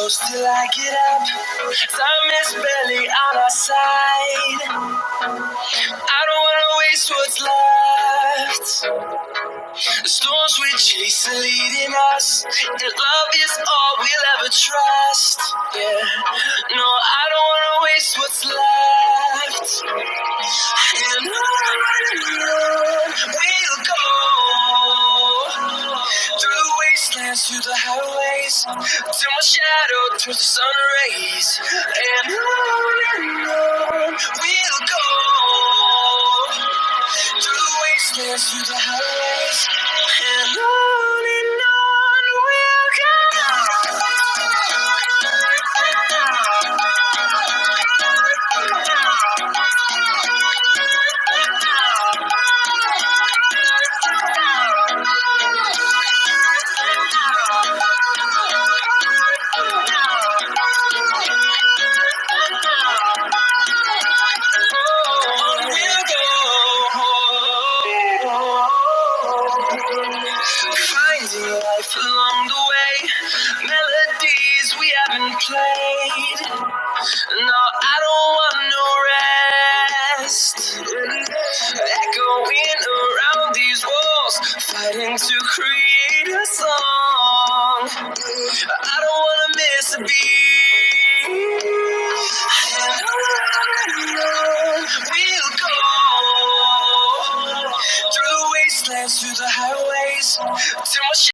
close till I get up. Time is barely on our side. I don't wanna waste what's left. The storms we chase are leading us, and love is all we'll ever trust. Yeah, no, I don't wanna waste what's left. And on we'll go, through the wastelands, through the highways, till my shadow turns to sun rays. And on we'll go, through the wastelands, through the highways, and on we'll go. Finding life along the way, melodies we haven't played. No, I don't want no rest. Echoing around these walls, fighting to create a song. I don't wanna miss a beat.